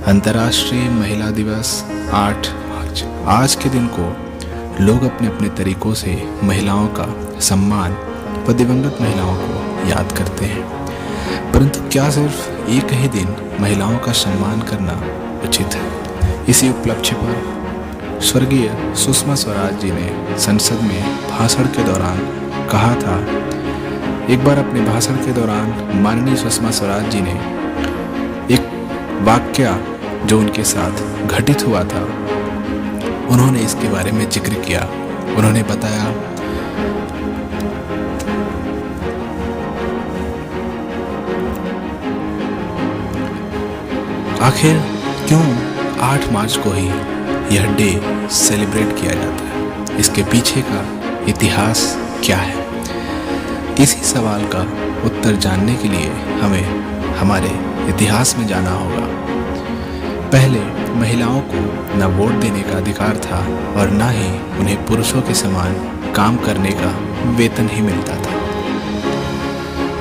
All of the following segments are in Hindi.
अंतर्राष्ट्रीय महिला दिवस 8 मार्च। आज के दिन को लोग अपने अपने तरीकों से महिलाओं का सम्मान व दिवंगत महिलाओं को याद करते हैं, परंतु क्या सिर्फ एक ही दिन महिलाओं का सम्मान करना उचित है? इसी उपलक्ष्य पर स्वर्गीय सुषमा स्वराज जी ने संसद में भाषण के दौरान कहा था। एक बार अपने भाषण के दौरान माननीय सुषमा स्वराज जी ने एक वाकया जो उनके साथ घटित हुआ था, उन्होंने इसके बारे में जिक्र किया। उन्होंने बताया, आखिर क्यों 8 मार्च को ही यह डे सेलिब्रेट किया जाता है? इसके पीछे का इतिहास क्या है? इसी सवाल का उत्तर जानने के लिए हमें हमारे इतिहास में जाना होगा। पहले महिलाओं को न वोट देने का अधिकार था और न ही उन्हें पुरुषों के समान काम करने का वेतन ही मिलता था।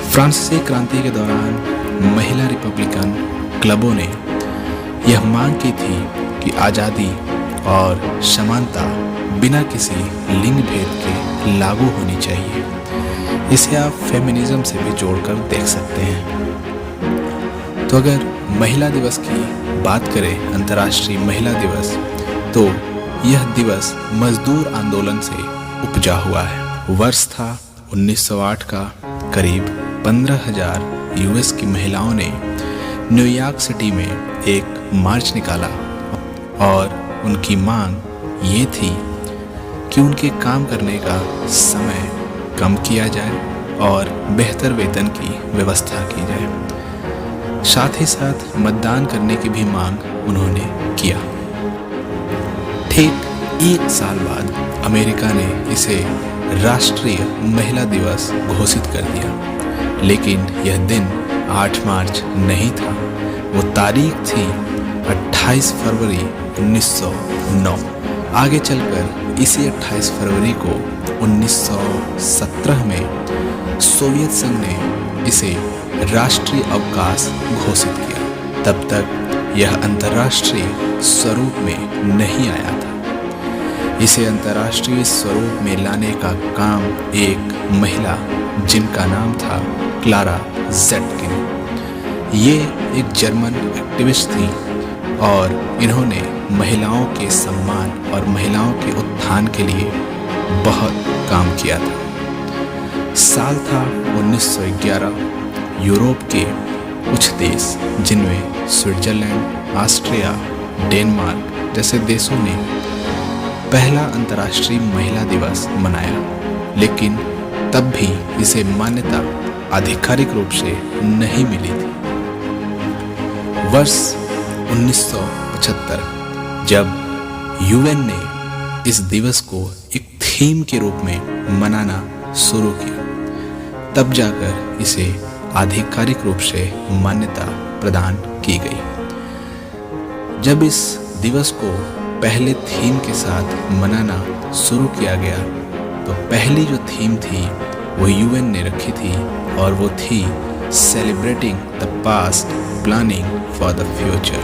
फ्रांसीसी क्रांति के दौरान महिला रिपब्लिकन क्लबों ने यह मांग की थी कि आज़ादी और समानता बिना किसी लिंग भेद के लागू होनी चाहिए। इसे आप फेमिनिज्म से भी जोड़कर देख सकते हैं। तो अगर महिला दिवस की बात करें, अंतर्राष्ट्रीय महिला दिवस, तो यह दिवस मजदूर आंदोलन से उपजा हुआ है। वर्ष था 1908 का। करीब 15,000 यूएस की महिलाओं ने न्यूयॉर्क सिटी में एक मार्च निकाला और उनकी मांग ये थी कि उनके काम करने का समय कम किया जाए और बेहतर वेतन की व्यवस्था की जाए। साथ ही साथ मतदान करने की भी मांग उन्होंने किया। ठीक 1 साल बाद अमेरिका ने इसे राष्ट्रीय महिला दिवस घोषित कर दिया, लेकिन यह दिन 8 मार्च नहीं था। वो तारीख थी 28 फरवरी 1909। आगे चलकर इसी 28 फरवरी को 1917 में सोवियत संघ ने इसे राष्ट्रीय अवकाश घोषित किया। तब तक यह अंतर्राष्ट्रीय स्वरूप में नहीं आया था। इसे अंतर्राष्ट्रीय स्वरूप में लाने का काम एक महिला, जिनका नाम था क्लारा ज़ेटकिन, ये एक जर्मन एक्टिविस्ट थी और इन्होंने महिलाओं के सम्मान और महिलाओं के उत्थान के लिए बहुत काम किया था। साल था 1911। यूरोप के कुछ देश, जिनमें स्विट्जरलैंड, ऑस्ट्रिया, डेनमार्क जैसे देशों ने पहला अंतर्राष्ट्रीय महिला दिवस मनाया, लेकिन तब भी इसे मान्यता आधिकारिक रूप से नहीं मिली थी। वर्ष 1975 जब यूएन ने इस दिवस को एक थीम के रूप में मनाना शुरू किया, तब जाकर इसे आधिकारिक रूप से मान्यता प्रदान की गई। जब इस दिवस को पहले थीम के साथ मनाना शुरू किया गया, तो पहली जो थीम थी वो यूएन ने रखी थी और वो थी celebrating the past, planning for the future.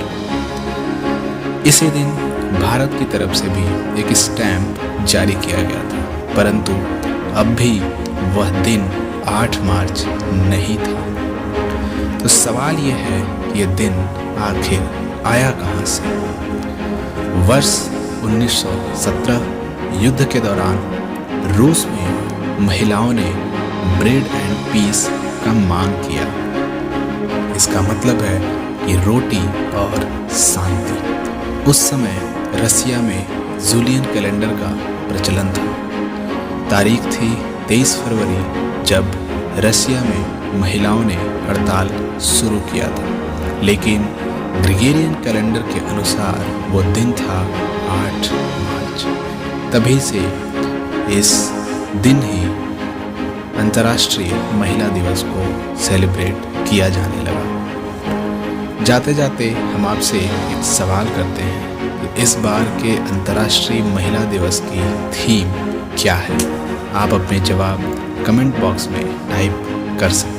इसी दिन भारत की तरफ से भी एक स्टैम्प जारी किया गया था, परंतु अब भी वह दिन 8 मार्च नहीं था। तो सवाल यह है कि यह दिन आखिर आया कहाँ से? वर्ष 1917 युद्ध के दौरान रूस में महिलाओं ने ब्रेड एंड पीस का मांग किया। इसका मतलब है कि रोटी और शांति। उस समय रसिया में जूलियन कैलेंडर का प्रचलन था। तारीख थी 23 फरवरी जब रसिया में महिलाओं ने हड़ताल शुरू किया था, लेकिन ग्रेगोरियन कैलेंडर के अनुसार वो दिन था 8 मार्च। तभी से इस दिन ही अंतर्राष्ट्रीय महिला दिवस को सेलिब्रेट किया जाने लगा। जाते जाते हम आपसे एक सवाल करते हैं कि इस बार के अंतर्राष्ट्रीय महिला दिवस की थीम क्या है? आप अपने जवाब कमेंट बॉक्स में टाइप कर सकते हैं।